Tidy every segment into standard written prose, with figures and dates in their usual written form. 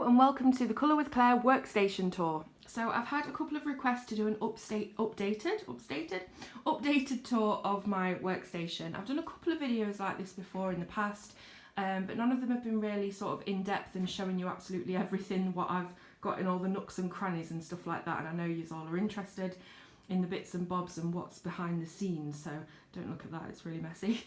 and welcome to the Colour with Claire Workstation Tour. So I've had a couple of requests to do an updated tour of my workstation. I've done a couple of videos like this before in the past, but none of them have been really sort of in-depth and showing you absolutely everything, what I've got in all the nooks and crannies and stuff like that, and I know you all are interested in the bits and bobs and what's behind the scenes, so don't look at that, it's really messy.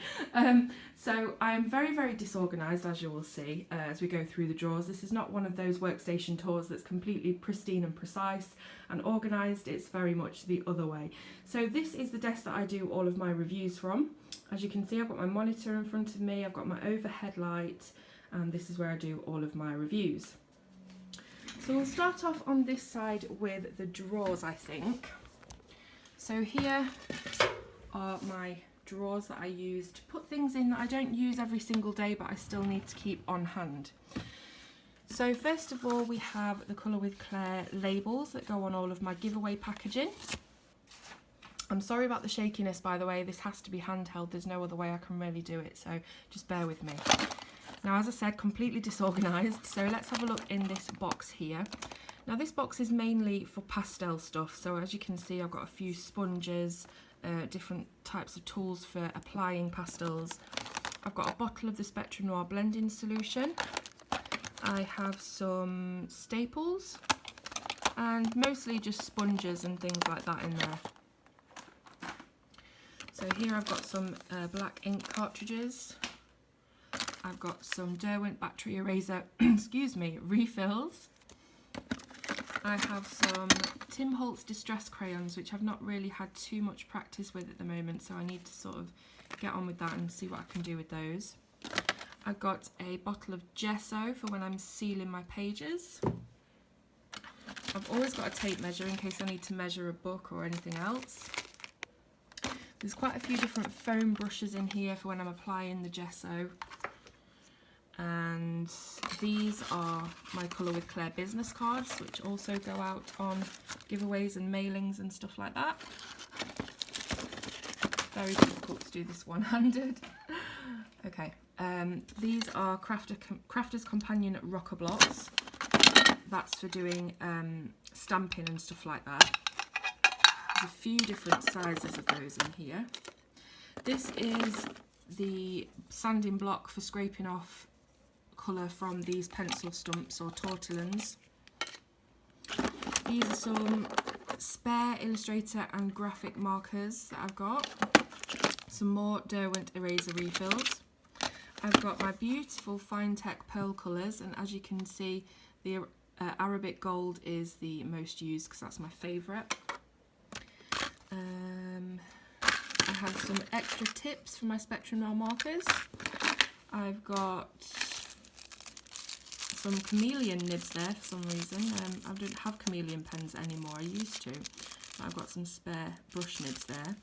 So I'm very, very disorganised, as you will see, as we go through the drawers. This is not one of those workstation tours that's completely pristine and precise and organised. It's very much the other way. So this is the desk that I do all of my reviews from. As you can see, I've got my monitor in front of me, I've got my overhead light, and this is where I do all of my reviews. So we'll start off on this side with the drawers, I think. So here are my drawers that I use to put things in that I don't use every single day, but I still need to keep on hand. So first of all, we have the Colour with Claire labels that go on all of my giveaway packaging. I'm sorry about the shakiness, by the way. This has to be handheld. There's no other way I can really do it, so just bear with me. Now, as I said, completely disorganised. So let's have a look in this box here. Now this box is mainly for pastel stuff, so as you can see I've got a few sponges, different types of tools for applying pastels. I've got a bottle of the Spectrum Noir blending solution. I have some staples and mostly just sponges and things like that in there. So here I've got some black ink cartridges. I've got some Derwent battery eraser excuse me, refills. I have some Tim Holtz Distress crayons, which I've not really had too much practice with at the moment, so I need to sort of get on with that and see what I can do with those. I've got a bottle of gesso for when I'm sealing my pages. I've always got a tape measure in case I need to measure a book or anything else. There's quite a few different foam brushes in here for when I'm applying the gesso. And these are my Colour with Claire business cards, which also go out on giveaways and mailings and stuff like that. Very difficult to do this one-handed. Okay, these are Crafter's Companion rocker blocks. That's for doing stamping and stuff like that. There's a few different sizes of those in here. This is the sanding block for scraping off colour from these pencil stumps or tortillons. These are some spare Illustrator and graphic markers that I've got. Some more Derwent eraser refills. I've got my beautiful Fine Tech pearl colours, and as you can see the Arabic gold is the most used because that's my favourite. I have some extra tips for my Spectrum Noir markers. I've got some chameleon nibs there for some reason. I don't have chameleon pens anymore, I used to. But I've got some spare brush nibs there.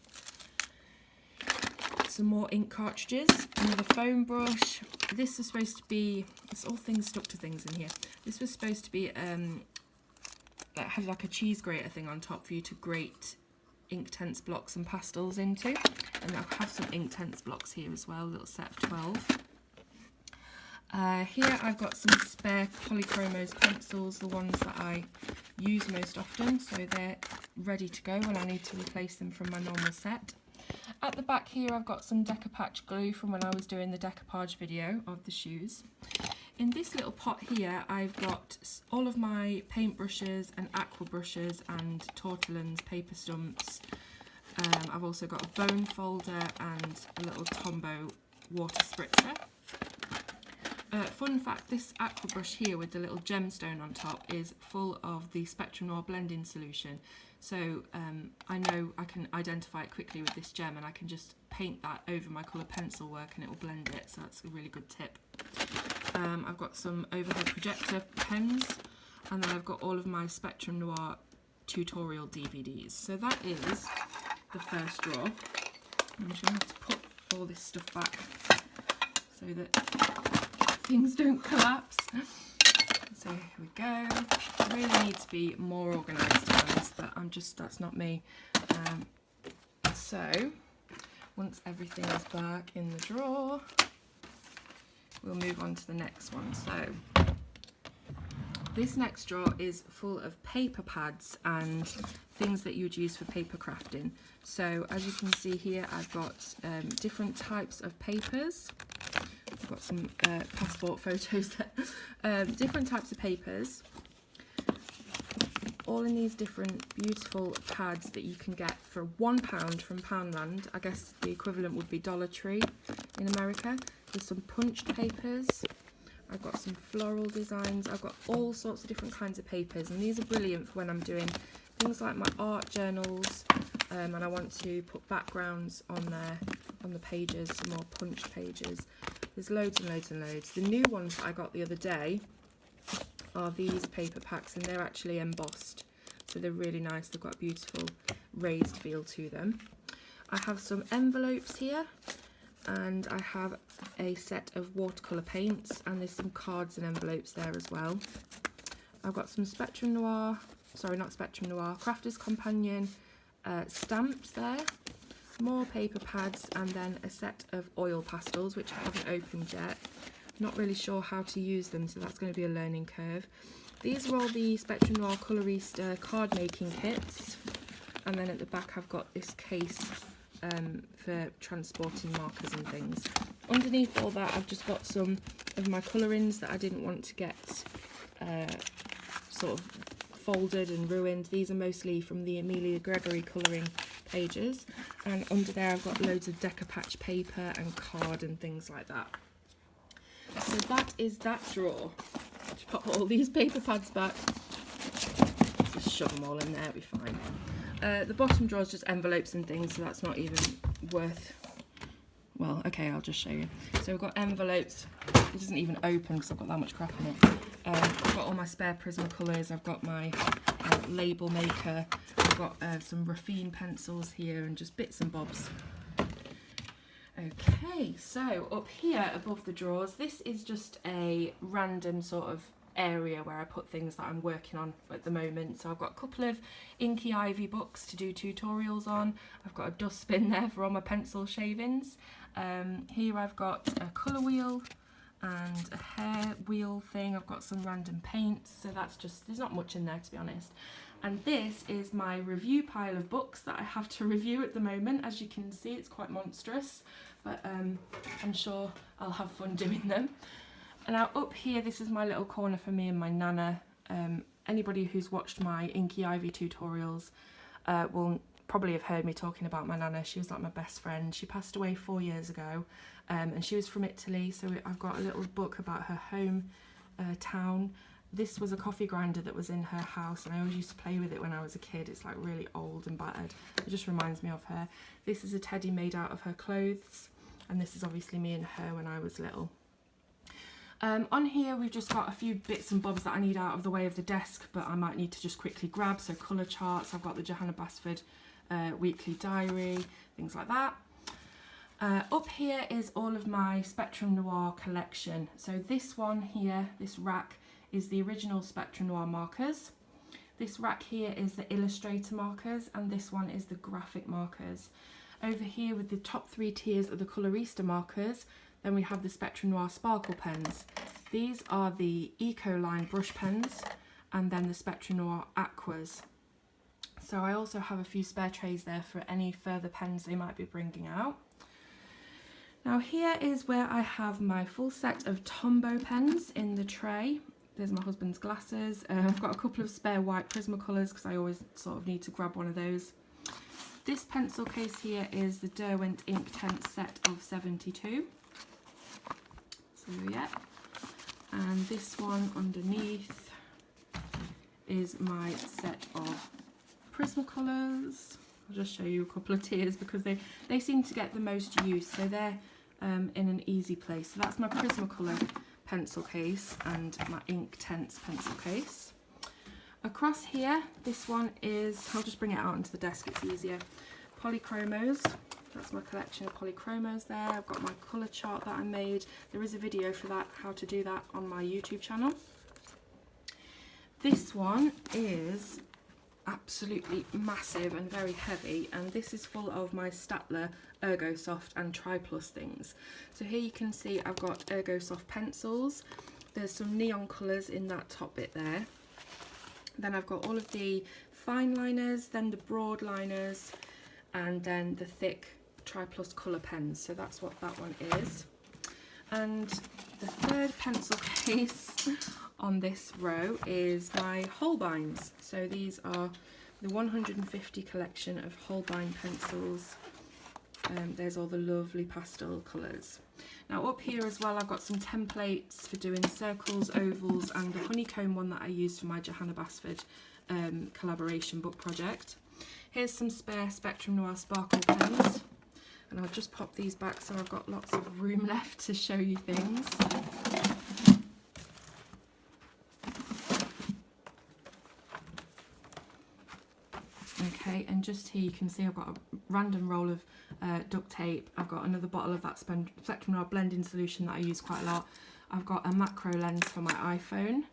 Some more ink cartridges, another foam brush. This is supposed to be, it's all things stuck to things in here. This was supposed to be, it had like a cheese grater thing on top for you to grate Inktense blocks and pastels into. And I have some Inktense blocks here as well, a little set of 12. Here I've got some spare Polychromos pencils, the ones that I use most often, so they're ready to go when I need to replace them from my normal set. At the back here I've got some decoupage glue from when I was doing the decoupage video of the shoes. In this little pot here I've got all of my paint brushes and aqua brushes and tortillons, paper stumps. I've also got a bone folder and a little Tombow water spritzer. Fun fact, this aqua brush here with the little gemstone on top is full of the Spectrum Noir blending solution. So I know I can identify it quickly with this gem, and I can just paint that over my colour pencil work and it will blend it, so that's a really good tip. I've got some overhead projector pens, and then I've got all of my Spectrum Noir tutorial DVDs. So that is the first drawer. I'm just going to have to put all this stuff back so that things don't collapse. So here we go. I really need to be more organised, to be honest, but that's not me. So once everything is back in the drawer, we'll move on to the next one. So This next drawer is full of paper pads and things that you would use for paper crafting. So as you can see here, I've got different types of papers. I've got some passport photos there. Different types of papers, all in these different beautiful pads that you can get for £1 from Poundland. I guess the equivalent would be Dollar Tree in America. There's some punched papers. I've got some floral designs. I've got all sorts of different kinds of papers, and these are brilliant for when I'm doing things like my art journals, and I want to put backgrounds on there, on the pages, some more punched pages. There's loads and loads and loads. The new ones that I got the other day are these paper packs, and they're actually embossed, so they're really nice. They've got a beautiful raised feel to them. I have some envelopes here, and I have a set of watercolour paints, and there's some cards and envelopes there as well. I've got some Spectrum Noir, sorry, not Spectrum Noir, Crafter's Companion stamps there, more paper pads, and then a set of oil pastels, which I haven't opened yet. Not really sure how to use them, so that's going to be a learning curve. These are all the Spectrum Noir Colorista card making kits, and then at the back I've got this case for transporting markers and things. Underneath all that, I've just got some of my colourings that I didn't want to get sort of folded and ruined. These are mostly from the Amelia Gregory colouring pages, and under there I've got loads of Deca Patch paper and card and things like that. So that is that drawer. Just pop all these paper pads back, just shove them all in there, it'll be fine. The bottom drawer is just envelopes and things, so that's not even worth, well, okay, I'll just show you. So we've got envelopes. It doesn't even open because I've got that much crap in it. I've got all my spare Prismacolors, I've got my label maker, I've got some Raffine pencils here, and just bits and bobs. Okay, so up here above the drawers, this is just a random sort of area where I put things that I'm working on at the moment. So I've got a couple of Inky Ivy books to do tutorials on. I've got a dustbin there for all my pencil shavings. Here I've got a colour wheel and a hair wheel thing. I've got some random paints, so that's just, there's not much in there to be honest. And this is my review pile of books that I have to review at the moment. As you can see, it's quite monstrous, but I'm sure I'll have fun doing them. And now up here, this is my little corner for me and my nana. Anybody who's watched my Inky Ivy tutorials will probably have heard me talking about my nana. She was like my best friend. She passed away 4 years ago, and she was from Italy, so I've got a little book about her home town. This was a coffee grinder that was in her house, and I always used to play with it when I was a kid. It's like really old and battered. It just reminds me of her. This is a teddy made out of her clothes, and this is obviously me and her when I was little. On here we've just got a few bits and bobs that I need out of the way of the desk, but I might need to just quickly grab. So colour charts, I've got the Johanna Basford weekly diary, things like that. Up here is all of my Spectrum Noir collection. So this one here, this rack, is the original Spectrum Noir markers. This rack here is the Illustrator markers, and this one is the graphic markers. Over here with the top 3 tiers of the Colorista markers, then we have the Spectrum Noir sparkle pens. These are the Ecoline brush pens, and then the Spectrum Noir aquas. So I also have a few spare trays there for any further pens they might be bringing out. Now here is where I have my full set of Tombow pens in the tray. There's my husband's glasses. I've got a couple of spare white Prismacolors because I always sort of need to grab one of those. This pencil case here is the Derwent Inktense set of 72. So yeah, and this one underneath is my set of Prismacolors. I'll just show you a couple of tiers because they seem to get the most use, so they're in an easy place. So that's my Prismacolor pencil case and my Inktense pencil case. Across here, this one is, I'll just bring it out onto the desk, it's easier. Polychromos. That's my collection of polychromos there. I've got my colour chart that I made. There is a video for that, how to do that, on my YouTube channel. This one is absolutely massive and very heavy, and this is full of my Staedtler Ergosoft and Triplus things. So here you can see I've got Ergosoft pencils, there's some neon colours in that top bit there. Then I've got all of the fine liners, then the broad liners, and then the thick Tri-Plus colour pens. So that's what that one is. And the third pencil case on this row is my Holbeins. So these are the 150 collection of Holbein pencils. There's all the lovely pastel colours. Now up here as well, I've got some templates for doing circles, ovals, and the honeycomb one that I used for my Johanna Basford collaboration book project. Here's some spare Spectrum Noir sparkle pens, and I'll just pop these back so I've got lots of room left to show you things. Okay, and just here you can see I've got a random roll of duct tape. I've got another bottle of that Spectrum Noir blending solution that I use quite a lot. I've got a macro lens for my iPhone.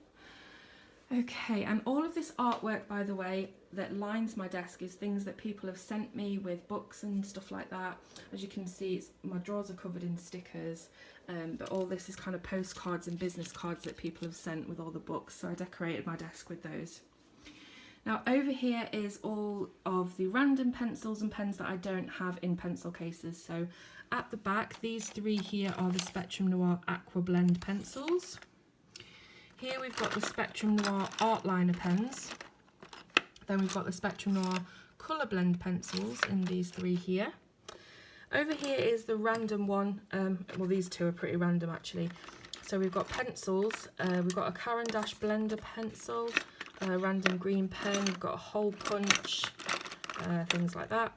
Okay, and all of this artwork, by the way, that lines my desk is things that people have sent me with books and stuff like that. As you can see, my drawers are covered in stickers, but all this is kind of postcards and business cards that people have sent with all the books, so I decorated my desk with those. Now over here is all of the random pencils and pens that I don't have in pencil cases. So at the back, these three here are the Spectrum Noir Aqua Blend pencils. Here we've got the Spectrum Noir Art Liner pens. Then we've got the Spectrum Noir Colour Blend pencils in these three here. Over here is the random one, well these two are pretty random actually. So we've got pencils, we've got a Caran d'Ache blender pencil, a random green pen, we've got a hole punch, things like that.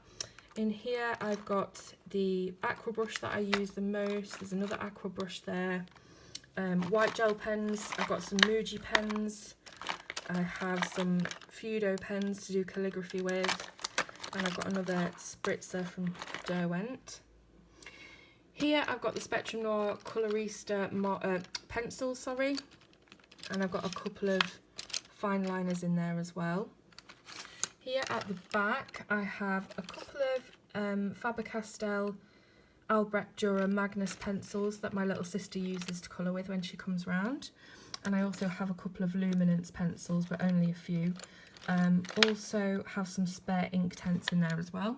In here I've got the aqua brush that I use the most, there's another aqua brush there. White gel pens, I've got some Muji pens, I have some Fudo pens to do calligraphy with, and I've got another spritzer from Derwent. Here I've got the Spectrum Noir Colorista pencils, and I've got a couple of fine liners in there as well. Here at the back I have a couple of Faber-Castell Albrecht Dürer Magnus pencils that my little sister uses to colour with when she comes round. And I also have a couple of Luminance pencils, but only a few. Also have some spare ink tents in there as well.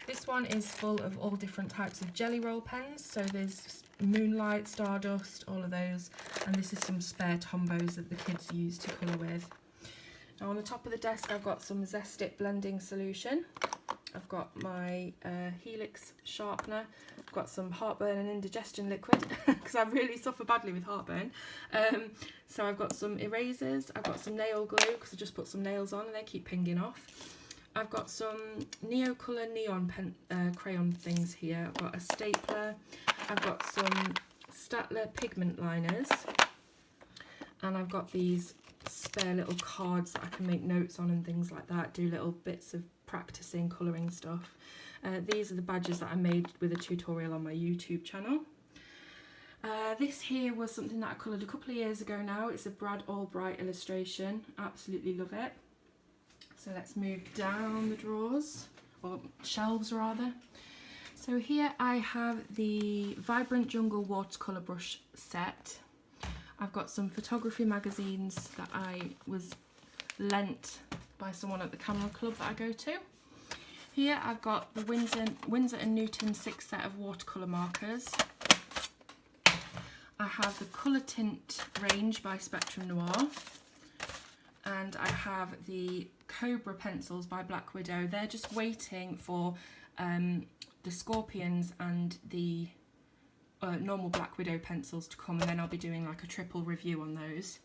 This one is full of all different types of jelly roll pens. So there's Moonlight, Stardust, all of those. And this is some spare Tombos that the kids use to colour with. Now on the top of the desk I've got some Zestic blending solution. I've got my Helix sharpener, I've got some heartburn and indigestion liquid because I really suffer badly with heartburn. So I've got some erasers, I've got some nail glue because I just put some nails on and they keep pinging off. I've got some Neocolour neon crayon things here, I've got a stapler, I've got some Staedtler pigment liners, and I've got these spare little cards that I can make notes on and things like that, do little bits of practicing colouring stuff. These are the badges that I made with a tutorial on my YouTube channel. This here was something that I coloured a couple of years ago now. It's a Brad Albright illustration. Absolutely love it. So let's move down the drawers, or shelves rather. So here I have the Vibrant Jungle watercolour brush set. I've got some photography magazines that I was lent by someone at the camera club that I go to. Here I've got the Winsor & Newton 6 set of watercolour markers. I have the Colour Tint range by Spectrum Noir. And I have the Cobra pencils by Black Widow. They're just waiting for the Scorpions and the normal Black Widow pencils to come, and then I'll be doing like a triple review on those.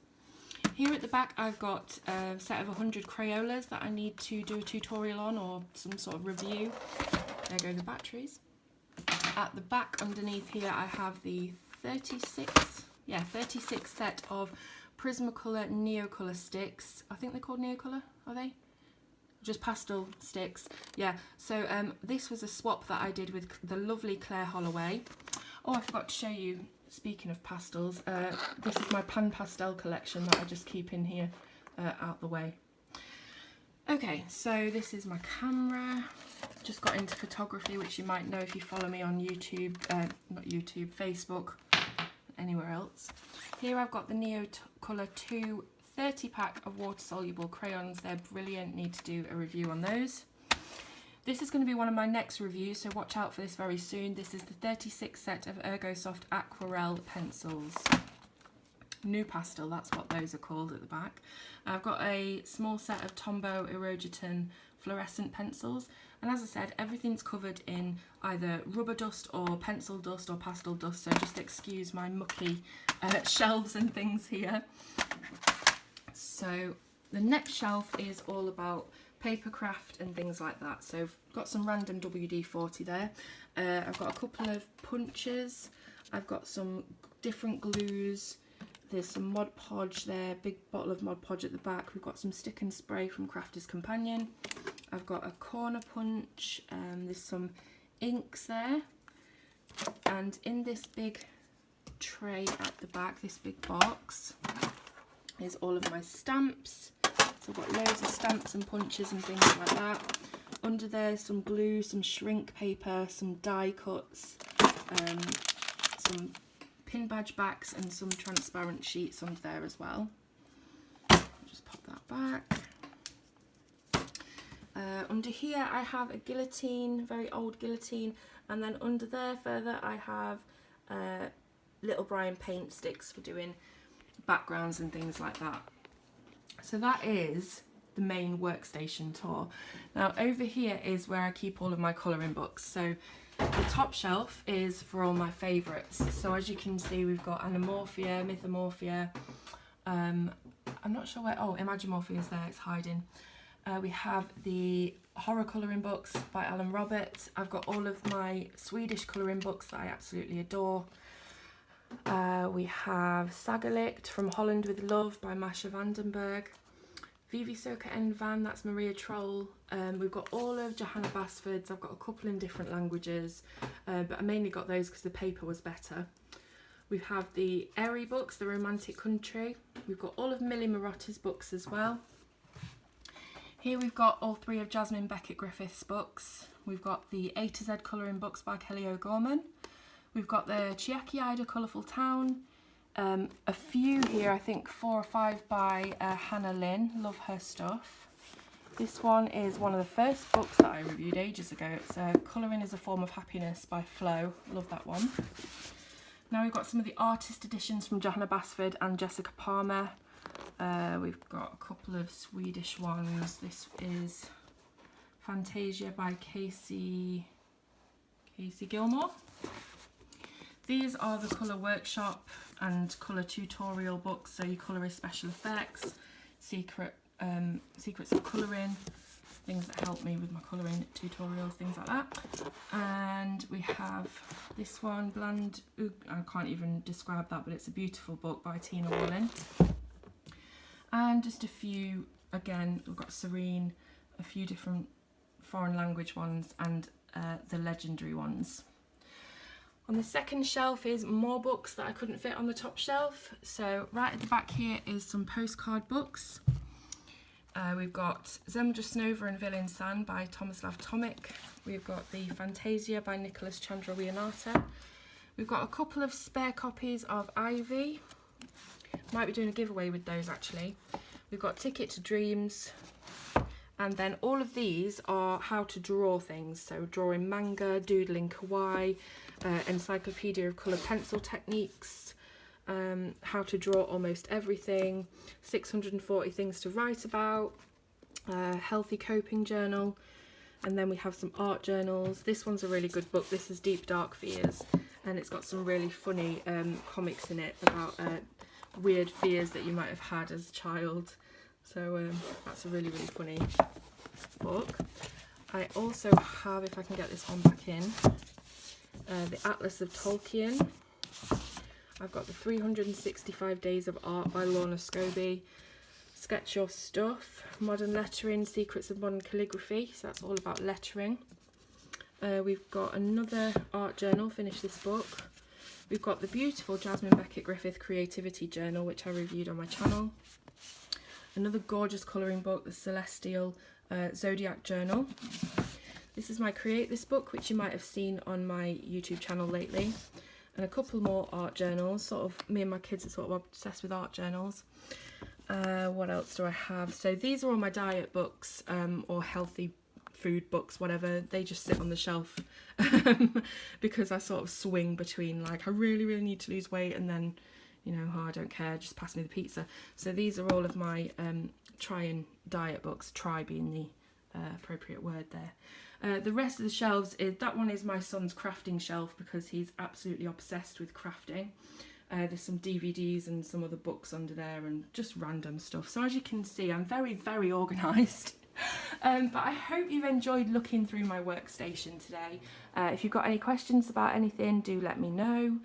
Here at the back I've got a set of 100 Crayolas that I need to do a tutorial on or some sort of review. There go the batteries. At the back underneath here I have the 36 set of Prismacolor Neocolour sticks. I think they're called Neocolour, are they? Just pastel sticks. Yeah, so this was a swap that I did with the lovely Claire Holloway. Oh, I forgot to show you, speaking of pastels, this is my Pan Pastel collection that I just keep in here out the way. Okay, so this is my camera. Just got into photography, which you might know if you follow me on YouTube, not YouTube, Facebook. anywhere else. Here I've got the Neo Colour 2 30-pack of water-soluble crayons. They're brilliant, need to do a review on those. This is going to be one of my next reviews, so watch out for this very soon. This is the 36 set of Ergosoft Aquarelle pencils. New Pastel, that's what those are called at the back. I've got a small set of Tombow Erogeton fluorescent pencils, and as I said, everything's covered in either rubber dust or pencil dust or pastel dust, so just excuse my mucky shelves and things here. So the next shelf is all about paper craft and things like that. So I've got some random WD-40 there. I've got a couple of punches. I've got some different glues. There's some Mod Podge there, big bottle of Mod Podge at the back. We've got some stick and spray from Crafter's Companion. I've got a corner punch. There's some inks there. And in this big tray at the back, this big box, is all of my stamps. So I've got loads of stamps and punches and things like that. Under there, some glue, some shrink paper, some die cuts, some pin badge backs and some transparent sheets under there as well. I'll just pop that back. Under here I have a guillotine, very old guillotine, and then under there further I have Little Brian paint sticks for doing backgrounds and things like that. So that is the main workstation tour. Now over here is where I keep all of my colouring books. So the top shelf is for all my favourites. So as you can see, we've got Anamorphia, Mythomorphia. I'm not sure where, oh, Imagimorphia is there, it's hiding. We have the horror colouring books by Alan Roberts. I've got all of my Swedish colouring books that I absolutely adore. We have Sagalikt from Holland with Love by Masha Vandenberg. Vivi Soka en Van, that's Maria Troll. We've got all of Johanna Basford's. I've got a couple in different languages, but I mainly got those because the paper was better. We have the Airy books, The Romantic Country. We've got all of Millie Marotti's books as well. Here we've got all three of Jasmine Beckett Griffith's books. We've got the A to Z colouring books by Kelly O'Gorman. We've got the Chiaki Ida Colourful Town. A few here, I think 4 or 5 by Hannah Lynn. Love her stuff. This one is one of the first books that I reviewed ages ago. It's Colouring is a Form of Happiness by Flo. Love that one. Now we've got some of the artist editions from Johanna Basford and Jessica Palmer. We've got a couple of Swedish ones. This is Fantasia by Casey Gilmore. These are the colour workshop and colour tutorial books, so your colourist special effects, secrets of colouring, things that help me with my colouring tutorials, things like that. And we have this one, I can't even describe that, but it's a beautiful book by Tina Wallin. And just a few, again, we've got Serene, a few different foreign language ones, and the legendary ones. On the second shelf is more books that I couldn't fit on the top shelf. So right at the back here is some postcard books. We've got Zemdra and Villain San by Tomislav Tomic. We've got the Fantasia by Nicholas Chandra-Wianata. We've got a couple of spare copies of Ivy. Might be doing a giveaway with those actually. We've got Ticket to Dreams. And then all of these are how to draw things. So drawing manga, doodling kawaii, encyclopedia of colour pencil techniques, how to draw almost everything, 640 things to write about, healthy coping journal, and then we have some art journals. This one's a really good book. This is Deep Dark Fears, and it's got some really funny comics in it about weird fears that you might have had as a child. So that's a really, really funny book. I also have, if I can get this one back in, the Atlas of Tolkien. I've got the 365 Days of Art by Lorna Scobie, Sketch Your Stuff, Modern Lettering, Secrets of Modern Calligraphy, so that's all about lettering. We've got another art journal, Finish This Book. We've got the beautiful Jasmine Beckett Griffith Creativity Journal, which I reviewed on my channel. Another gorgeous colouring book, the Celestial Zodiac Journal. This is my Create This book, which you might have seen on my YouTube channel lately. and a couple more art journals. Sort of, me and my kids are sort of obsessed with art journals. What else do I have? So these are all my diet books, or healthy food books, whatever. They just sit on the shelf because I sort of swing between, like, I really, really need to lose weight, and then, you know, oh, I don't care, just pass me the pizza. So these are all of my try and diet books, try being the appropriate word there. The rest of the shelves, that one is my son's crafting shelf because he's absolutely obsessed with crafting. There's some DVDs and some other books under there and just random stuff. So as you can see, I'm very, very organised. But I hope you've enjoyed looking through my workstation today. If you've got any questions about anything, do let me know.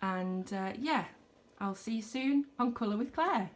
And yeah, I'll see you soon on Colour with Claire.